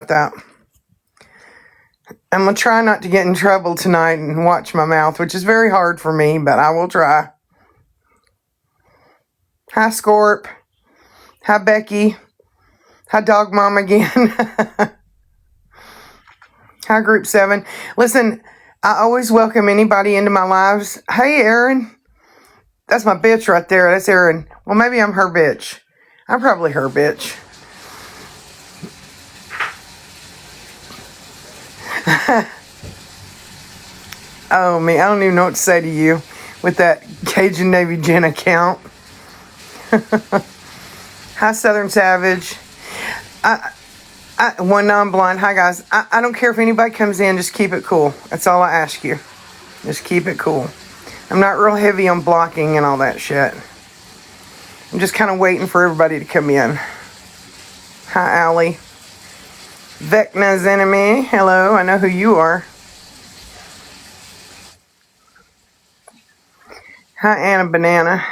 that. I'm going to try not to get in trouble tonight and watch my mouth, which is very hard for me, but I will try. Hi, Scorp. Hi, Becky. Hi, Dog Mom again. Hi, Group 7. Listen, I always welcome anybody into my lives. Hey, Erin. That's my bitch right there. That's Erin. Well, maybe I'm her bitch. I'm probably her bitch. Oh, me. I don't even know what to say to you with that Cajun Navy Gin account. Hi, Southern Savage. One non-blind. Hi, guys. I don't care if anybody comes in. Just keep it cool. That's all I ask you. Just keep it cool. I'm not real heavy on blocking and all that shit. I'm just kind of waiting for everybody to come in. Hi, Allie. Vecna's enemy. Hello. I know who you are. Hi, Anna Banana.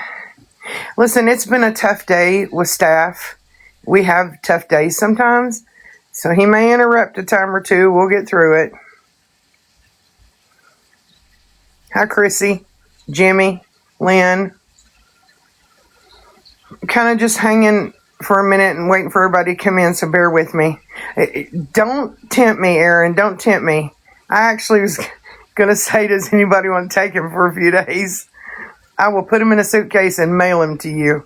Listen, it's been a tough day with staff. We have tough days sometimes. So he may interrupt a time or two. We'll get through it. Hi, Chrissy, Jimmy, Lynn. Kind of just hanging for a minute and waiting for everybody to come in, so bear with me. Don't tempt me, Erin. Don't tempt me. I actually was going to say, does anybody want to take him for a few days? I will put him in a suitcase and mail him to you.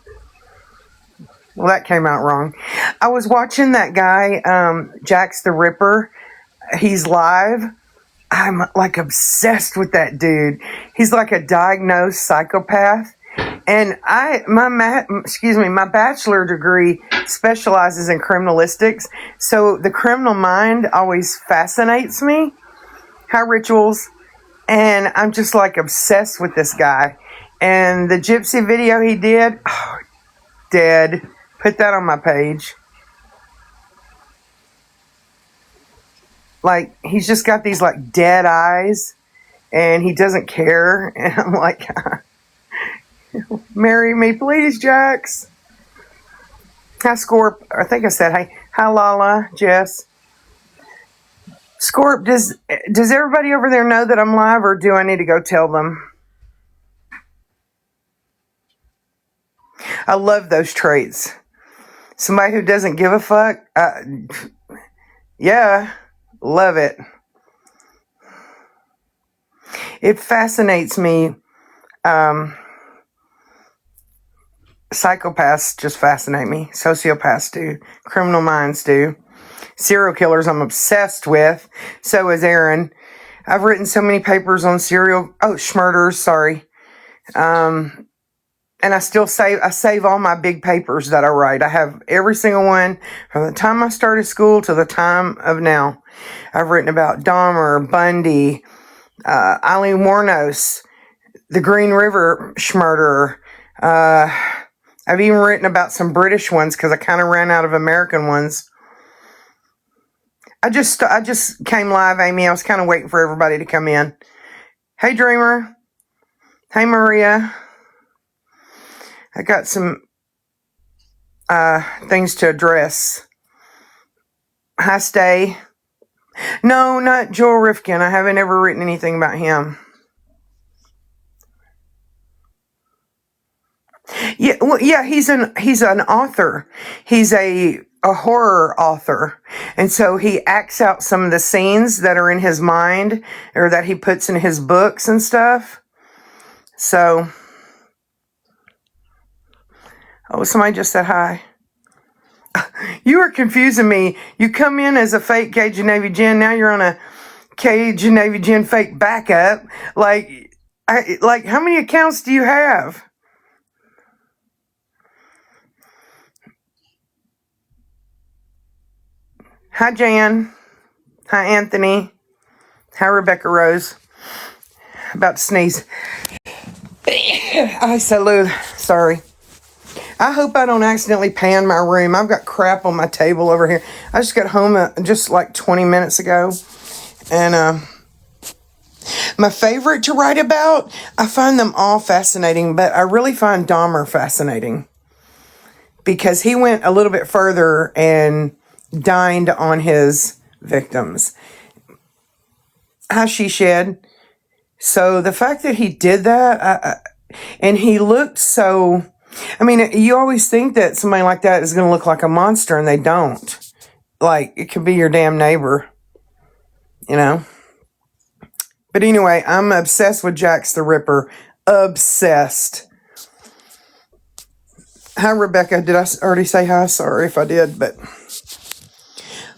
Well, that came out wrong. I was watching that guy, Jax the Ripper. He's live. I'm like obsessed with that dude. He's like a diagnosed psychopath. And my bachelor degree specializes in criminalistics. So the criminal mind always fascinates me. Hi, Rituals. And I'm just like obsessed with this guy. And the gypsy video he did, oh, dead. Put that on my page. Like, he's just got these like dead eyes and he doesn't care. And I'm like, marry me, please, Jax. Hi, Scorp. I think I said hi. Hi, Lala, Jess. Scorp, does everybody over there know that I'm live, or do I need to go tell them? I love those traits. Somebody who doesn't give a fuck. Yeah, love it. It fascinates me. Psychopaths just fascinate me. Sociopaths do. Criminal minds do. Serial killers I'm obsessed with. So is Erin. I've written so many papers on schmurders, sorry. And I still save all my big papers that I write. I have every single one from the time I started school to the time of now. I've written about Dahmer, Bundy, Eileen Wuornos, the Green River schmurderer. I've even written about some British ones because I kind of ran out of American ones. I just came live, Amy. I was kind of waiting for everybody to come in. Hey, Dreamer. Hey, Maria. I got some things to address. Hi, Stay. No, not Joel Rifkin. I haven't ever written anything about him. Yeah, well, yeah, he's an author. He's a horror author. And so he acts out some of the scenes that are in his mind or that he puts in his books and stuff. So, oh, somebody just said hi. You are confusing me. You come in as a fake Cajun Navy Gin. Now you're on a Cajun Navy Gin fake backup. Like how many accounts do you have? Hi, Jan. Hi, Anthony. Hi, Rebecca Rose. About to sneeze. I salute. Sorry. I hope I don't accidentally pan my room. I've got crap on my table over here. I just got home just like 20 minutes ago. And my favorite to write about, I find them all fascinating, but I really find Dahmer fascinating. Because he went a little bit further and dined on his victims. How she shed. So the fact that he did that, and he looked so, I mean, you always think that somebody like that is going to look like a monster, and they don't. Like, it could be your damn neighbor, you know? But anyway, I'm obsessed with Jax the Ripper. Obsessed. Hi, Rebecca. Did I already say hi? Sorry if I did, but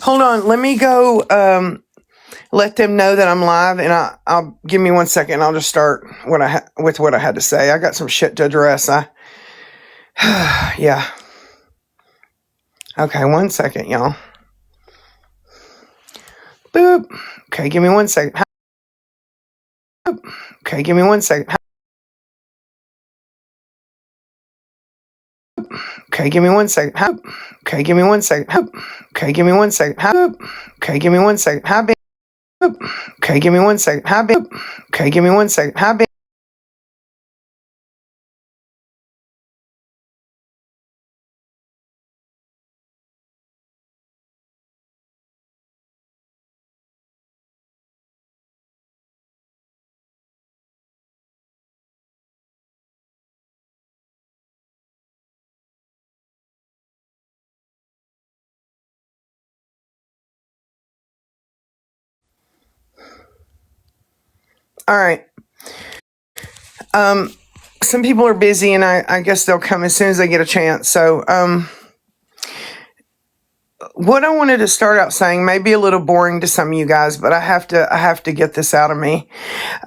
hold on. Let me go let them know that I'm live, and I'll give me 1 second. I'll just start with what I had to say. I got some shit to address. Yeah. Okay, 1 second, y'all. Boop. Okay, give me 1 second. Boop. Okay, give me 1 second. Okay, give me 1 second. Okay, give me 1 second. Okay, give me 1 second. Okay, give me 1 second. Okay, give me 1 second. Okay, give me 1 second. All right. Some people are busy, and I guess they'll come as soon as they get a chance. So, what I wanted to start out saying may be a little boring to some of you guys, but I have to get this out of me.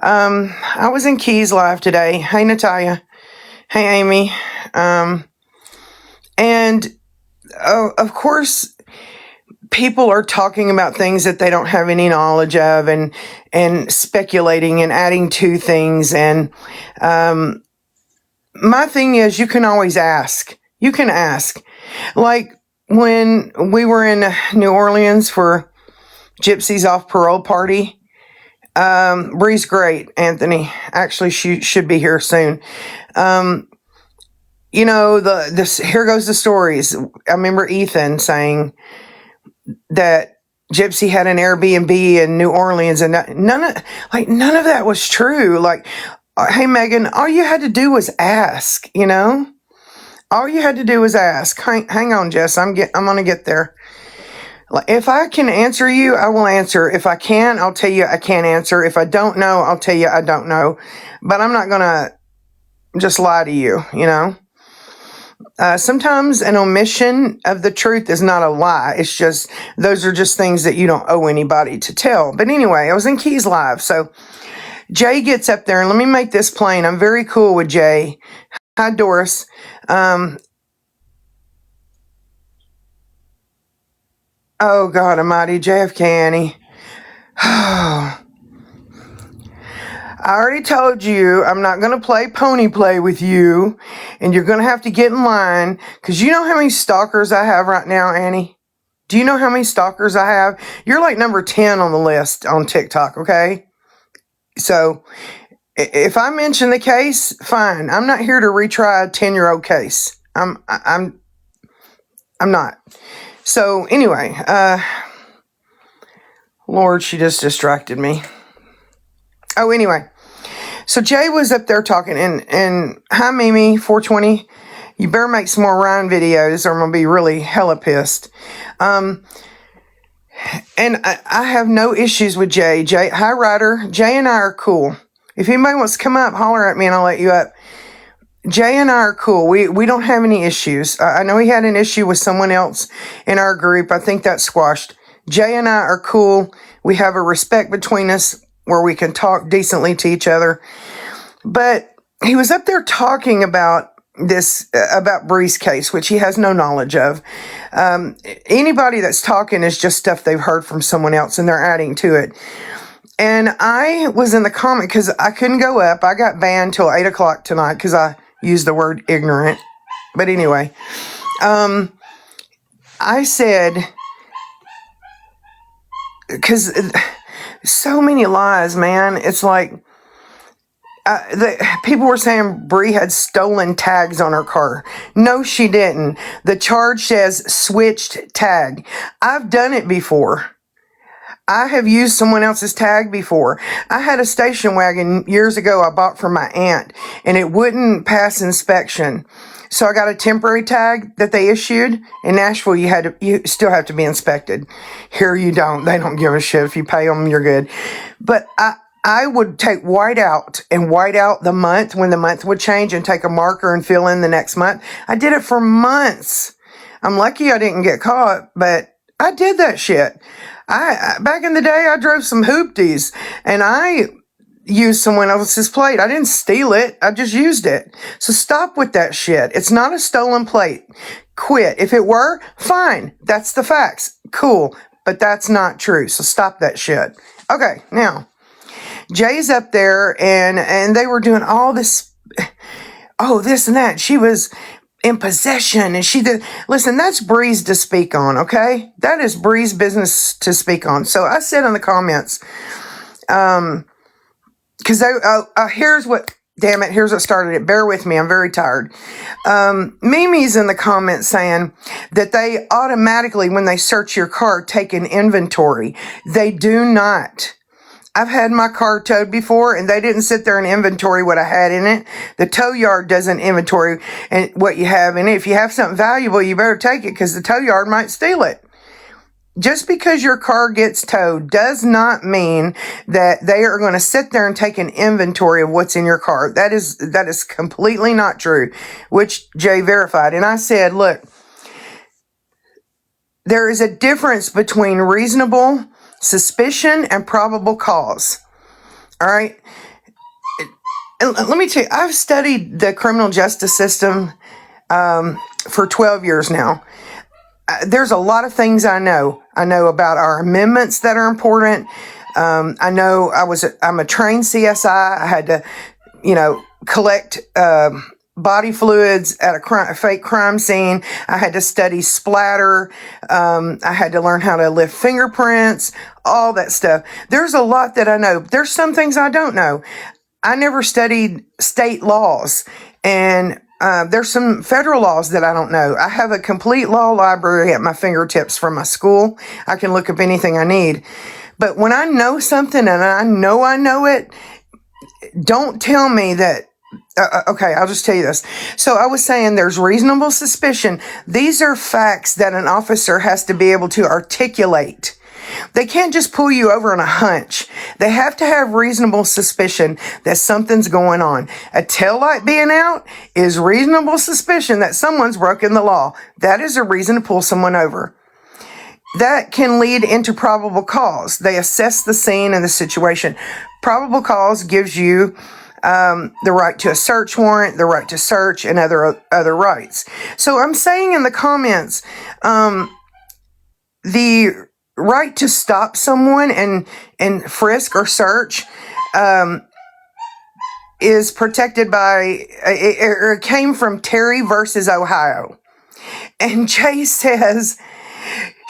I was in Keys Live today. Hey, Natalia. Hey, Amy. And of course, people are talking about things that they don't have any knowledge of, and speculating and adding to things. And my thing is, you can always ask. You can ask. Like when we were in New Orleans for Gypsy's off parole party, Bri's great, Anthony. Actually, she should be here soon. You know, here goes the stories. I remember Ethan saying that Gypsy had an Airbnb in New Orleans, and none of that was true. Like, hey, Megan, all you had to do was ask, you know? All you had to do was ask. Hang on, Jess. I'm going to get there. If I can answer you, I will answer. If I can, I'll tell you I can't answer. If I don't know, I'll tell you I don't know. But I'm not going to just lie to you, you know? Sometimes an omission of the truth is not a lie. It's just, those are just things that you don't owe anybody to tell. But anyway, I was in Keys Live. So Jay gets up there, and let me make this plain. I'm very cool with Jay. Hi, Doris. Oh, God almighty, JFK Annie. I already told you I'm not going to play pony play with you, and you're going to have to get in line, because you know how many stalkers I have right now, Annie? Do you know how many stalkers I have? You're like number 10 on the list on TikTok, okay? So if I mention the case, fine. I'm not here to retry a 10-year-old case. I'm not. So anyway, Lord, she just distracted me. Oh, anyway. So Jay was up there talking, and hi, Mimi, 420. You better make some more Ryan videos, or I'm going to be really hella pissed. And I have no issues with Jay. Hi, Ryder. Jay and I are cool. If anybody wants to come up, holler at me, and I'll let you up. Jay and I are cool. We don't have any issues. I know he had an issue with someone else in our group. I think that's squashed. Jay and I are cool. We have a respect between us where we can talk decently to each other. But he was up there talking about about Bri's case, which he has no knowledge of. Anybody that's talking is just stuff they've heard from someone else, and they're adding to it. And I was in the comment because I couldn't go up. I got banned till 8 o'clock tonight because I used the word ignorant. But anyway, I said, because so many lies, man. It's like, People were saying Bri had stolen tags on her car. No, she didn't. The charge says switched tag. I've done it before. I have used someone else's tag before. I had a station wagon years ago I bought from my aunt, and it wouldn't pass inspection. So I got a temporary tag that they issued. In Nashville, you still have to be inspected. Here you don't. They don't give a shit. If you pay them, you're good. But I would take white out and white out the month when the month would change and take a marker and fill in the next month. I did it for months. I'm lucky I didn't get caught, but I did that shit. Back in the day, I drove some hoopties and I used someone else's plate. I didn't steal it. I just used it. So stop with that shit. It's not a stolen plate. Quit. If it were, fine. That's the facts. Cool. But that's not true. So stop that shit. Okay. Now, Jay's up there and they were doing all this, this and that. She was in possession and she did. Listen, that's Bri's to speak on, okay? That is Bri's business to speak on. So I said in the comments, because here's what started it. Bear with me. I'm very tired. Mimi's in the comments saying that they automatically, when they search your car, take an inventory. They do not. I've had my car towed before and they didn't sit there and inventory what I had in it. The tow yard doesn't inventory and what you have in it. If you have something valuable, you better take it because the tow yard might steal it. Just because your car gets towed does not mean that they are going to sit there and take an inventory of what's in your car. That is completely not true, which Jay verified. And I said, look, there is a difference between reasonable suspicion and probable cause. All right. And let me tell you, I've studied the criminal justice system for 12 years now. There's a lot of things I know. I know about our amendments that are important. I know I'm a trained CSI. I had to, collect body fluids at a fake crime scene. I had to study splatter. I had to learn how to lift fingerprints, all that stuff. There's a lot that I know. There's some things I don't know. I never studied state laws, and there's some federal laws that I don't know. I have a complete law library at my fingertips from my school. I can look up anything I need. But when I know something and I know it, don't tell me that. Okay, I'll just tell you this. So I was saying there's reasonable suspicion. These are facts that an officer has to be able to articulate. They can't just pull you over on a hunch. They have to have reasonable suspicion that something's going on. A taillight being out is reasonable suspicion that someone's broken the law. That is a reason to pull someone over. That can lead into probable cause. They assess the scene and the situation. Probable cause gives you the right to a search warrant, the right to search, and other rights. So I'm saying in the comments, the right to stop someone and frisk or search is protected by, it came from Terry versus Ohio. And Jay says,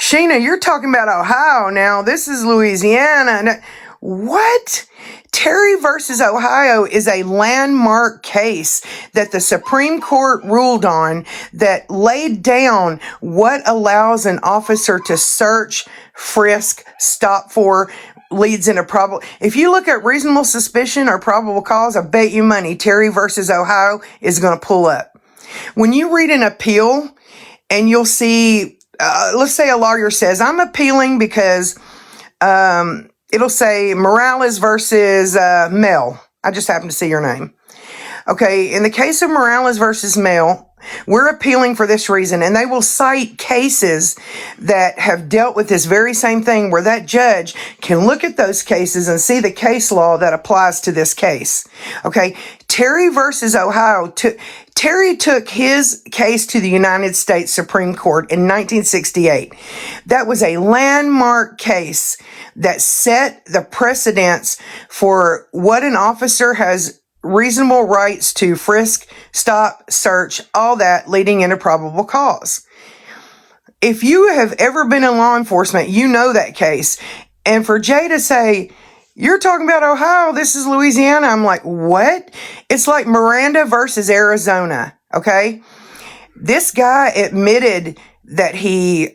Shena, you're talking about Ohio now. This is Louisiana. What? Terry versus Ohio is a landmark case that the Supreme Court ruled on that laid down what allows an officer to search, frisk, stop for, leads into probable. If you look at reasonable suspicion or probable cause, I bet you money Terry versus Ohio is going to pull up. When you read an appeal and you'll see, let's say a lawyer says, I'm appealing because, it'll say Morales versus Mel. I just happen to see your name. Okay, in the case of Morales versus Mel, we're appealing for this reason. And they will cite cases that have dealt with this very same thing where that judge can look at those cases and see the case law that applies to this case. Okay, Terry versus Ohio, Terry took his case to the United States Supreme Court in 1968. That was a landmark case that set the precedence for what an officer has reasonable rights to frisk, stop, search, all that leading into probable cause. If you have ever been in law enforcement, you know that case. And for Jay to say, You're talking about Ohio. This is Louisiana. I'm like, what? It's like Miranda versus Arizona. Okay. This guy admitted that he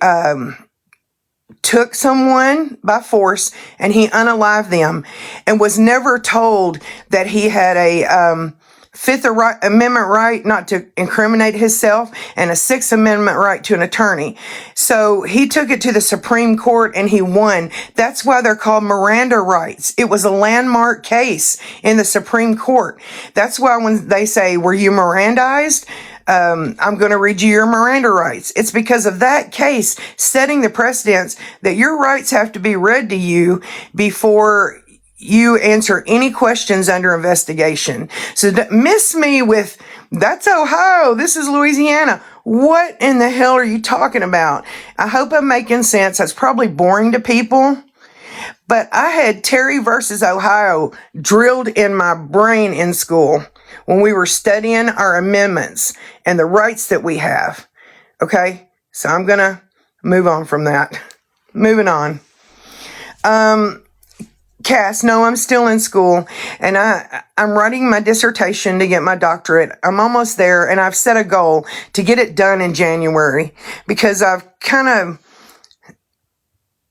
took someone by force and he unalived them and was never told that he had a Fifth Amendment right not to incriminate himself and a Sixth Amendment right to an attorney. So he took it to the Supreme Court and he won. That's why they're called Miranda rights. It was a landmark case in the Supreme Court. That's why when they say, were you Mirandized? I'm going to read you your Miranda rights. It's because of that case setting the precedence that your rights have to be read to you before you answer any questions under investigation. So miss me with, that's Ohio, this is Louisiana. What in the hell are you talking about? I hope I'm making sense. That's probably boring to people. But I had Terry versus Ohio drilled in my brain in school when we were studying our amendments and the rights that we have. Okay, so I'm going to move on from that. Moving on. Cass, no, I'm still in school and I'm writing my dissertation to get my doctorate. I'm almost there and I've set a goal to get it done in January because I've kind of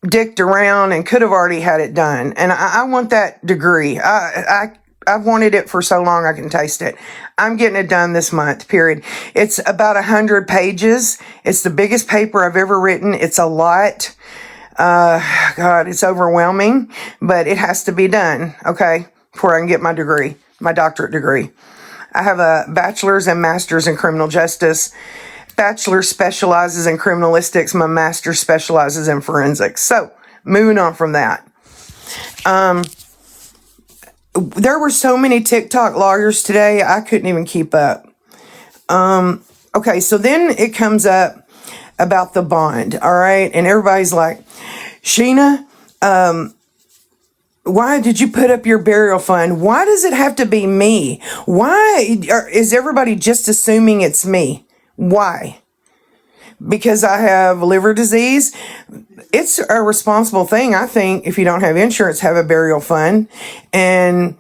dicked around and could have already had it done. And I want that degree. I've wanted it for so long I can taste it. I'm getting it done this month, period. It's about 100 pages. It's the biggest paper I've ever written. It's a lot. God, it's overwhelming, but it has to be done, okay, before I can get my degree, my doctorate degree. I have a bachelor's and master's in criminal justice. Bachelor specializes in criminalistics. My master specializes in forensics. So, moving on from that. There were so many TikTok lawyers today, I couldn't even keep up. Okay, so then it comes up about the bond, all right? And everybody's like, Shena, why did you put up your burial fund? Why does it have to be me? Why is everybody just assuming it's me? Why? Because I have liver disease? It's a responsible thing, I think, if you don't have insurance, have a burial fund. And,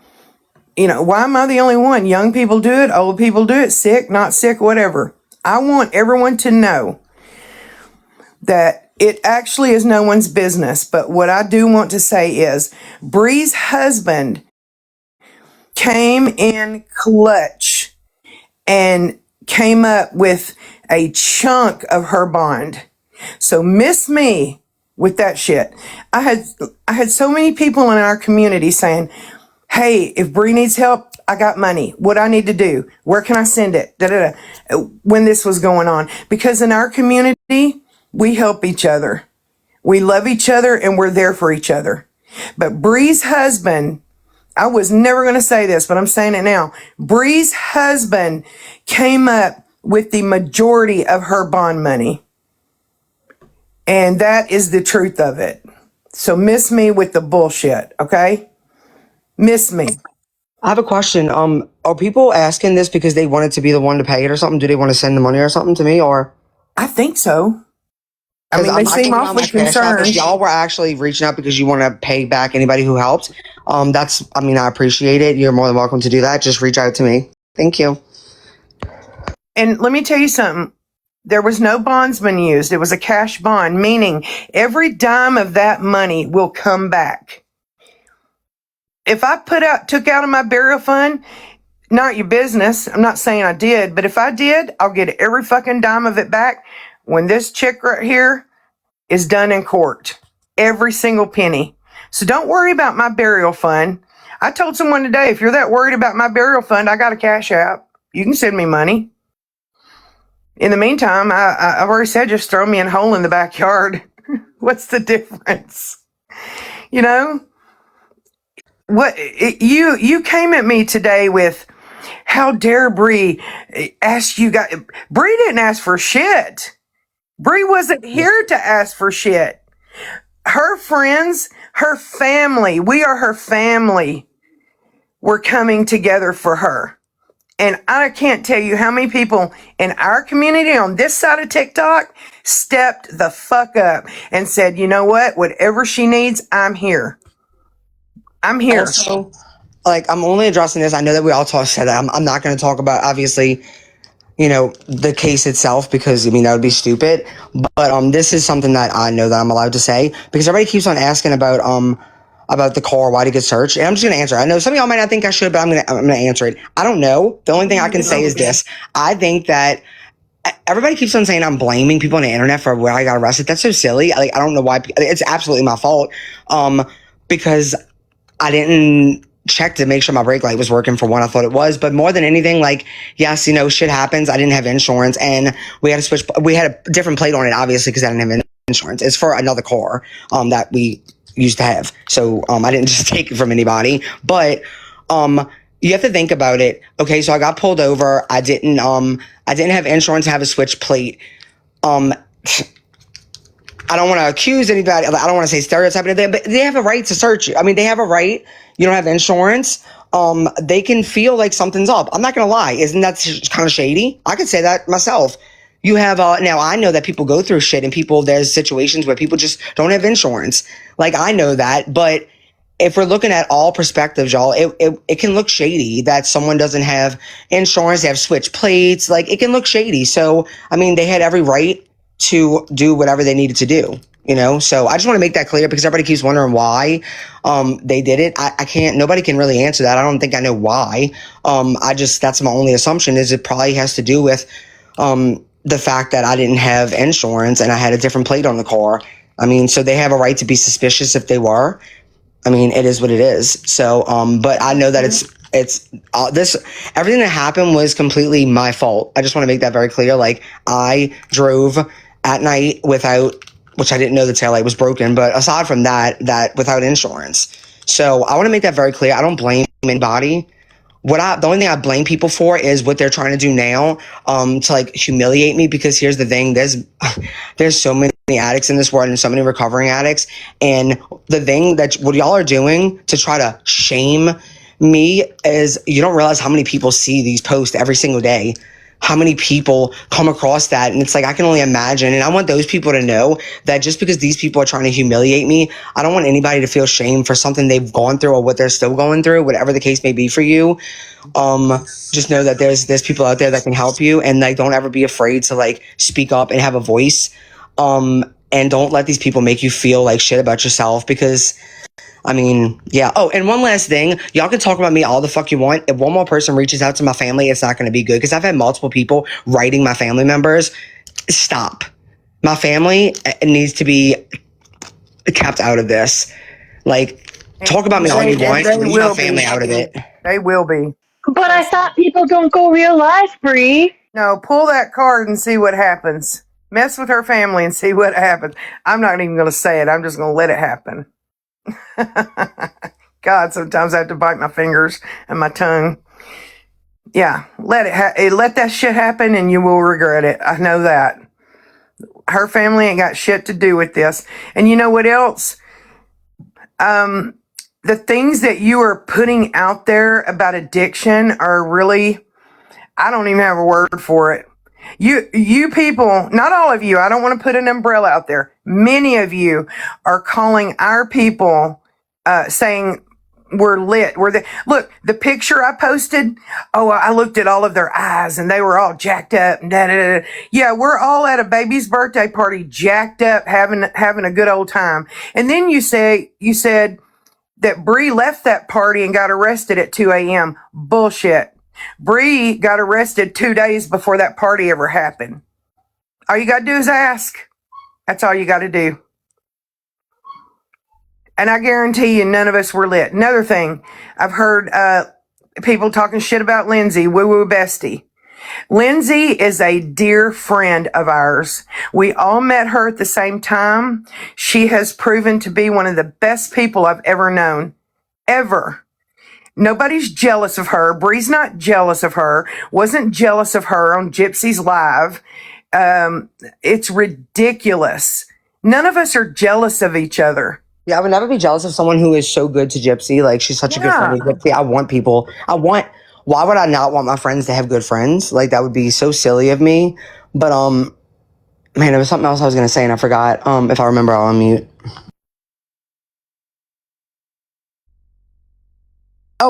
you know, why am I the only one? Young people do it, old people do it, sick, not sick, whatever. I want everyone to know that it actually is no one's business. But what I do want to say is Bri's husband came in clutch and came up with a chunk of her bond. So miss me with that shit. I had so many people in our community saying, hey, if Bri needs help, I got money. What I need to do? Where can I send it? When this was going on. Because in our community, we help each other. We love each other and we're there for each other. But Bri's husband, I was never going to say this, but I'm saying it now. Bri's husband came up with the majority of her bond money. And that is the truth of it. So miss me with the bullshit, okay? Miss me. I have a question. Are people asking this because they wanted to be the one to pay it or something? Do they want to send the money or something to me, or? I think so. I mean, they seem awfully concerned. If y'all were actually reaching out because you want to pay back anybody who helped, I appreciate it. You're more than welcome to do that. Just reach out to me. Thank you. And let me tell you something. There was no bondsman used. It was a cash bond, meaning every dime of that money will come back. If I took out of my burial fund, not your business. I'm not saying I did, but if I did, I'll get every fucking dime of it back when this chick right here is done in court. Every single penny. So don't worry about my burial fund. I told someone today, if you're that worried about my burial fund, I got a cash app. You can send me money. In the meantime, I've already said, just throw me a hole in the backyard. What's the difference? You know? You came at me today with, how dare Bri ask you guys? Bri didn't ask for shit. Bri wasn't here to ask for shit. Her friends, her family, we are her family. We're coming together for her. And I can't tell you how many people in our community on this side of TikTok stepped the fuck up and said, you know what? Whatever she needs, I'm here. I'm here. Also, like, I'm only addressing this. I know that we all said that. I'm not going to talk about, obviously, the case itself, because I mean that would be stupid. But this is something that I know that I'm allowed to say, because everybody keeps on asking about the car, why did it get searched, and I'm just gonna answer. I know some of y'all might not think I should, but I'm gonna answer it. I don't know. The only thing I can say is this: I think that everybody keeps on saying I'm blaming people on the internet for where I got arrested. That's so silly. Like, I don't know why. It's absolutely my fault. Because I didn't check to make sure my brake light was working, for one. I thought it was, but more than anything, like, yes, shit happens. I didn't have insurance, and we had to switch. We had a different plate on it, obviously, because I didn't have insurance. It's for another car that we used to have. So I didn't just take it from anybody. But you have to think about it. Okay, so I got pulled over. I didn't have insurance, have a switch plate. Um, I don't want to accuse anybody. I don't want to say stereotyping, but they have a right to search you. I mean, they have a right. You don't have insurance. They can feel like something's up. I'm not going to lie. Isn't that kind of shady? I could say that myself. You have, now I know that people go through shit, and there's situations where people just don't have insurance. Like, I know that, but if we're looking at all perspectives, y'all, it can look shady that someone doesn't have insurance, they have switch plates. Like, it can look shady. So, I mean, they had every right to do whatever they needed to do, So I just want to make that clear, because everybody keeps wondering why they did it. I can't, nobody can really answer that. I don't think I know why. That's my only assumption, is it probably has to do with the fact that I didn't have insurance and I had a different plate on the car. I mean, so they have a right to be suspicious if they were. I mean, it is what it is. So, but I know that everything that happened was completely my fault. I just want to make that very clear. Like, I drove at night which I didn't know the taillight was broken, but aside from that without insurance. So I want to make that very clear. I don't blame anybody. The only thing I blame people for is what they're trying to do now, to like humiliate me, because here's the thing, there's so many addicts in this world, and so many recovering addicts. And the thing that what y'all are doing to try to shame me is, you don't realize how many people see these posts every single day. How many people come across that, and it's like, I can only imagine. And I want those people to know that just because these people are trying to humiliate me, I don't want anybody to feel shame for something they've gone through or what they're still going through, whatever the case may be for you. Just know that there's people out there that can help you, and like, don't ever be afraid to like speak up and have a voice. And don't let these people make you feel like shit about yourself, because I mean, yeah. Oh, and one last thing. Y'all can talk about me all the fuck you want. If one more person reaches out to my family, it's not going to be good, because I've had multiple people writing my family members. Stop. My family needs to be kept out of this. Like, talk about me all you want. Leave my family out of it. They will be. But I thought people don't go real life, Bri. No, pull that card and see what happens. Mess with her family and see what happens. I'm not even going to say it. I'm just going to let it happen. God, sometimes I have to bite my fingers and my tongue. Yeah, let that shit happen, and you will regret it. I know that. Her family ain't got shit to do with this. And you know what else? The things that you are putting out there about addiction are really, I don't even have a word for it. You people, not all of you, I don't want to put an umbrella out there. Many of you are calling our people, saying we're lit. Look, the picture I posted. Oh, I looked at all of their eyes and they were all jacked up. And da, da, da. Yeah, we're all at a baby's birthday party, jacked up, having a good old time. And then you said that Bri left that party and got arrested at 2 a.m. Bullshit. Bri got arrested 2 days before that party ever happened. All you got to do is ask. That's all you got to do. And I guarantee you none of us were lit. Another thing, I've heard people talking shit about Lindsay, woo-woo bestie. Lindsay is a dear friend of ours. We all met her at the same time. She has proven to be one of the best people I've ever known. Ever. Nobody's jealous of her. Bri's not jealous of her. Wasn't jealous of her on Gypsy's Live. It's ridiculous. None of us are jealous of each other. Yeah, I would never be jealous of someone who is so good to Gypsy. Like, she's such a good friend to Gypsy. Why would I not want my friends to have good friends? Like, that would be so silly of me. But, man, there was something else I was going to say and I forgot. If I remember, I'll unmute.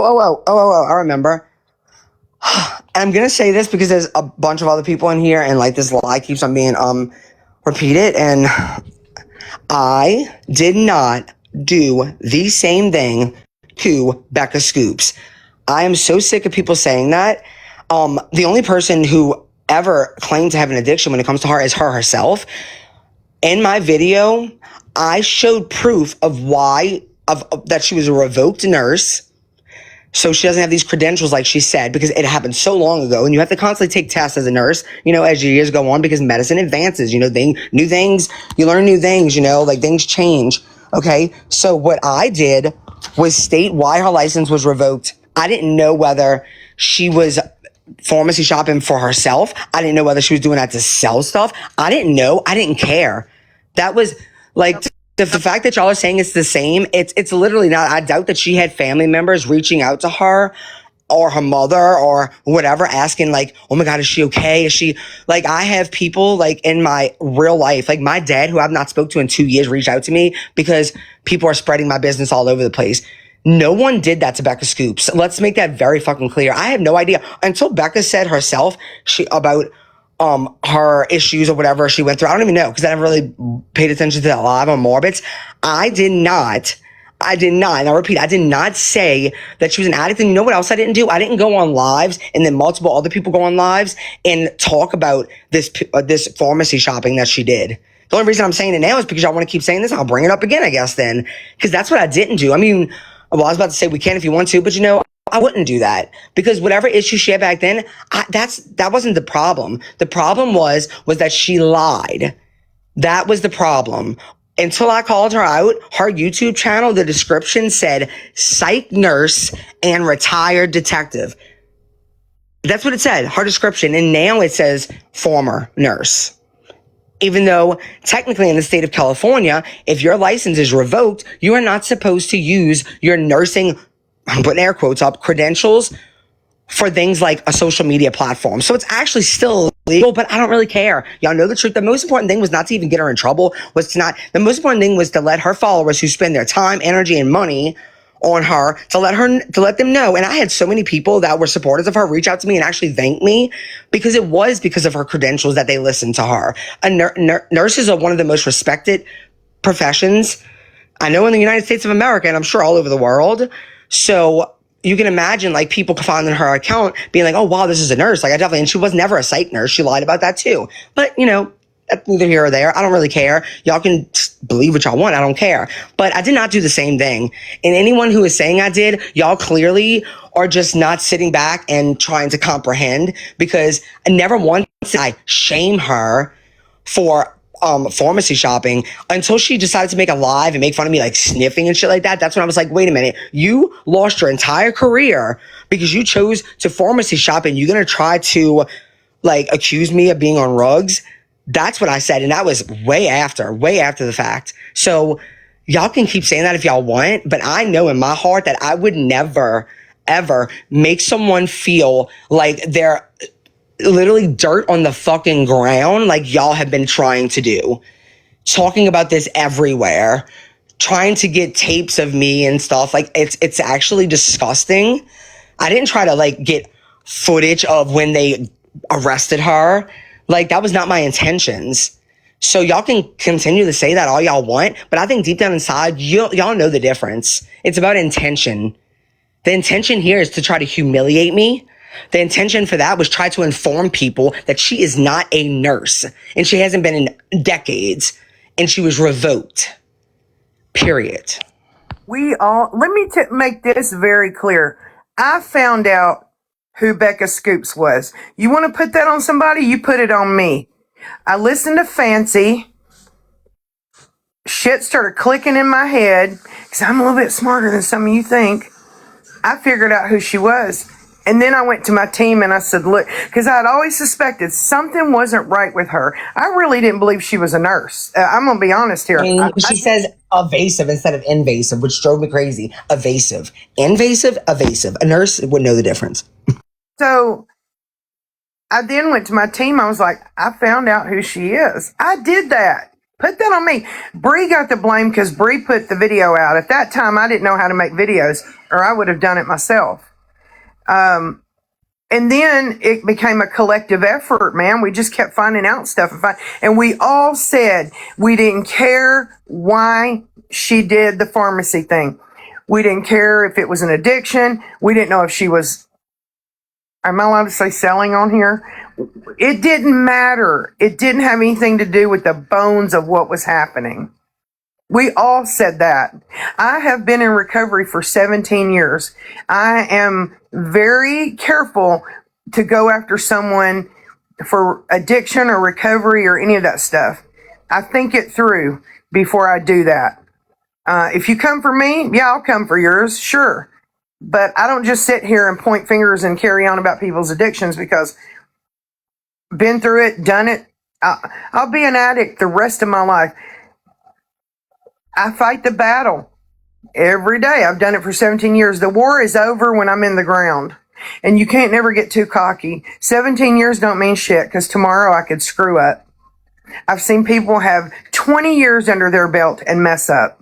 I remember. I'm gonna say this because there's a bunch of other people in here, and like this lie keeps on being repeated, and I did not do the same thing to Becca Scoops. I am so sick of people saying that. The only person who ever claimed to have an addiction when it comes to her is her herself. In my video, I showed proof of that she was a revoked nurse. So she doesn't have these credentials like she said, because it happened so long ago, and you have to constantly take tests as a nurse, as your years go on, because medicine advances, new things, you learn new things, like things change. Okay. So what I did was state why her license was revoked. I didn't know whether she was pharmacy shopping for herself. I didn't know whether she was doing that to sell stuff. I didn't know. I didn't care. That was like, the fact that y'all are saying it's the same, it's literally not. I doubt that she had family members reaching out to her or her mother or whatever, asking like, oh my God, is she okay? Is she like, I have people like in my real life, like my dad, who I've not spoke to in 2 years, reach out to me because people are spreading my business all over the place. No one did that to Becca Scoops. Let's make that very fucking clear. I have no idea until Becca said herself about her issues or whatever she went through. I don't even know, because I never really paid attention to that live on Morbits. I did not, and I repeat, I did not say that she was an addict. And you know what else I didn't do? I didn't go on lives and then multiple other people go on lives and talk about this pharmacy shopping that she did. The only reason I'm saying it now is because y'all want to keep saying this. I'll bring it up again, I guess, then, because that's what I didn't do. I mean, well, I was about to say we can if you want to, but I wouldn't do that, because whatever issue she had back then, that wasn't the problem. The problem was that she lied. That was the problem. Until I called her out, her YouTube channel, the description said psych nurse and retired detective. That's what it said, her description. And now it says former nurse. Even though technically in the state of California, if your license is revoked, you are not supposed to use your nursing, I'm putting air quotes up, credentials for things like a social media platform. So it's actually still illegal, but I don't really care. Y'all know the truth. The most important thing was not to even get her in trouble, the most important thing was to let her followers who spend their time, energy, and money on her, to let them know. And I had so many people that were supporters of her reach out to me and actually thank me, because it was because of her credentials that they listened to her. Nurses are one of the most respected professions, I know, in the United States of America, and I'm sure all over the world. So you can imagine like people finding her account being like, oh wow, this is a nurse. Like and she was never a psych nurse. She lied about that too. But that's neither here or there. I don't really care. Y'all can believe what y'all want. I don't care. But I did not do the same thing. And anyone who is saying I did, y'all clearly are just not sitting back and trying to comprehend, because I never once did I shame her for pharmacy shopping until she decided to make a live and make fun of me like sniffing and shit like that. That's when I was like, wait a minute, you lost your entire career because you chose to pharmacy shop, and you're gonna try to like accuse me of being on rugs? That's what I said, and that was way after the fact. So y'all can keep saying that if y'all want, but I know in my heart that I would never ever make someone feel like they're literally dirt on the fucking ground, like y'all have been trying to do, talking about this everywhere, trying to get tapes of me and stuff. Like it's actually disgusting. I didn't try to like get footage of when they arrested her. Like that was not my intentions. So y'all can continue to say that all y'all want, but I think deep down inside, y'all know the difference. It's about intention. The intention here is to try to humiliate me. The intention for that was try to inform people that she is not a nurse, and she hasn't been in decades, and she was revoked. Period. Let me make this very clear. I found out who Becca Scoops was. You want to put that on somebody? You put it on me. I listened to Fancy. Shit started clicking in my head because I'm a little bit smarter than some of you think. I figured out who she was. And then I went to my team and I said, look, because I'd always suspected something wasn't right with her. I really didn't believe she was a nurse. I'm going to be honest here. She says evasive instead of invasive, which drove me crazy. Evasive. Invasive, evasive. A nurse would know the difference. So I then went to my team. I was like, I found out who she is. I did that. Put that on me. Bri got the blame because Bri put the video out. At that time, I didn't know how to make videos, or I would have done it myself. And then it became a collective effort, man. We just kept finding out stuff. And we all said we didn't care why she did the pharmacy thing. We didn't care if it was an addiction. We didn't know if she was, am I allowed to say selling on here? It didn't matter. It didn't have anything to do with the bones of what was happening. We all said that. I have been in recovery for 17 years. I am very careful to go after someone for addiction or recovery or any of that stuff. I think it through before I do that. If you come for me, yeah, I'll come for yours, sure. But I don't just sit here and point fingers and carry on about people's addictions because been through it, done it. I'll be an addict the rest of my life. I fight the battle every day. I've done it for 17 years. The war is over when I'm in the ground. And you can't never get too cocky. 17 years don't mean shit because tomorrow I could screw up. I've seen people have 20 years under their belt and mess up.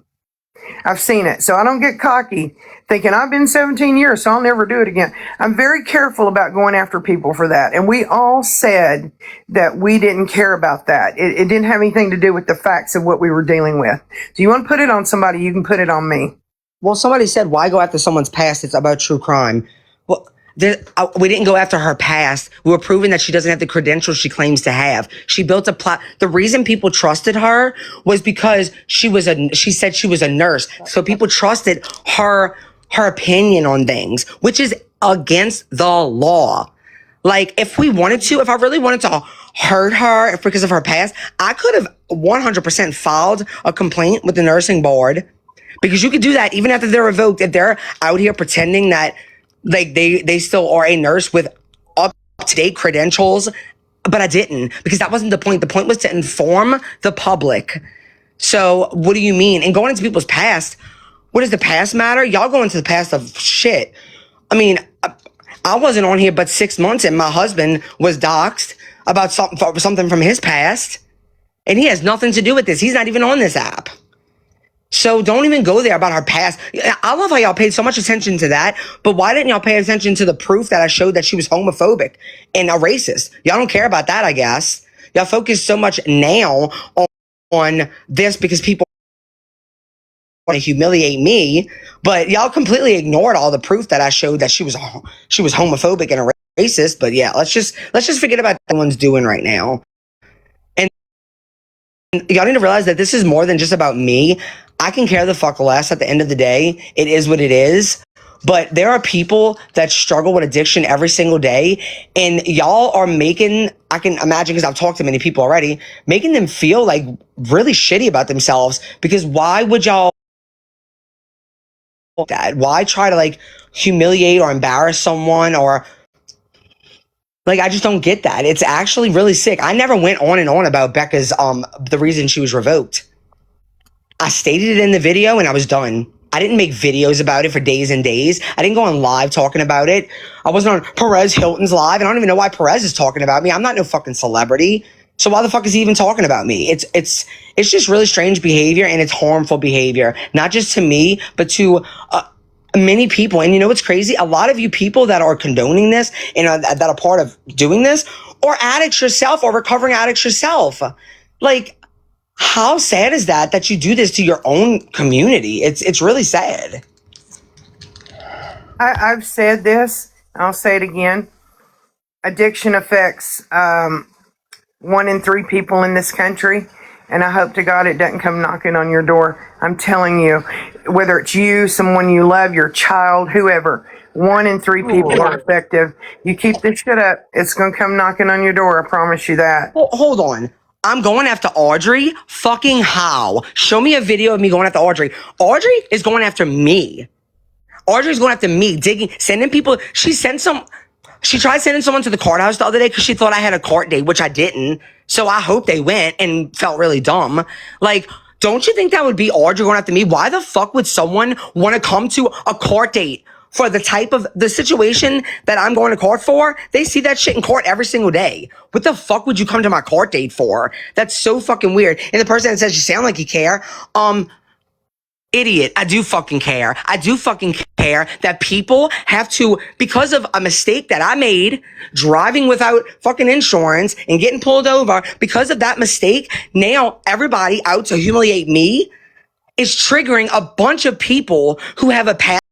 I've seen it. So I don't get cocky thinking I've been 17 years, so I'll never do it again. I'm very careful about going after people for that. And we all said that we didn't care about that. It didn't have anything to do with the facts of what we were dealing with. So you want to put it on somebody, you can put it on me. Well, somebody said, why go after someone's past? It's about true crime. Well, we didn't go after her past. We were proving that she doesn't have the credentials she claims to have. She built a plot. The reason people trusted her was because she said she was a nurse. So people trusted her opinion on things, which is against the law. Like, if I really wanted to hurt her because of her past, I could have 100% filed a complaint with the nursing board, because you could do that even after they're revoked. If they're out here pretending that like they still are a nurse with up-to-date credentials, but I didn't, because that wasn't the point. The point was to inform the public. So what do you mean? And going into people's past, what does the past matter? Y'all go into the past of shit. I mean, I wasn't on here but 6 months and my husband was doxxed about something from his past, and he has nothing to do with this. He's not even on this app. So don't even go there about her past. I love how y'all paid so much attention to that, but why didn't y'all pay attention to the proof that I showed that she was homophobic and a racist? Y'all don't care about that, I guess. Y'all focus so much now on this because people want to humiliate me, but y'all completely ignored all the proof that I showed that she was homophobic and a racist. But yeah, let's just forget about what one's doing right now. And y'all need to realize that this is more than just about me. I can care the fuck less at the end of the day. It is what it is. But there are people that struggle with addiction every single day. And y'all are making, I can imagine, because I've talked to many people already, making them feel like really shitty about themselves. Because why would y'all that? Why try to like humiliate or embarrass someone? Or like, I just don't get that. It's actually really sick. I never went on and on about Becca's, the reason she was revoked. I stated it in the video and I was done. I didn't make videos about it for days and days. I didn't go on live talking about it. I wasn't on Perez Hilton's live, and I don't even know why Perez is talking about me. I'm not no fucking celebrity. So why the fuck is he even talking about me? It's just really strange behavior, and it's harmful behavior, not just to me, but to many people. And you know what's crazy? A lot of you people that are condoning this and that are part of doing this, or addicts yourself, or recovering addicts yourself. Like, how sad is that you do this to your own community? It's really sad. I've said this. I'll say it again. Addiction affects 1 in 3 people in this country. And I hope to God it doesn't come knocking on your door. I'm telling you, whether it's you, someone you love, your child, whoever, 1 in 3 people are affected. You keep this shit up, it's going to come knocking on your door. I promise you that. Well, hold on. I'm going after Audrey? Fucking how? Show me a video of me going after Audrey. Audrey is going after me. Audrey's going after me, sending people. She tried sending someone to the courthouse the other day because she thought I had a court date, which I didn't. So I hope they went and felt really dumb. Like, don't you think that would be Audrey going after me? Why the fuck would someone want to come to a court date for the type of the situation that I'm going to court for, they see that shit in court every single day. What the fuck would you come to my court date for? That's so fucking weird. And the person that says you sound like you care, idiot, I do fucking care. I do fucking care that people have to, because of a mistake that I made, driving without fucking insurance and getting pulled over, because of that mistake, now everybody out to humiliate me is triggering a bunch of people who have a past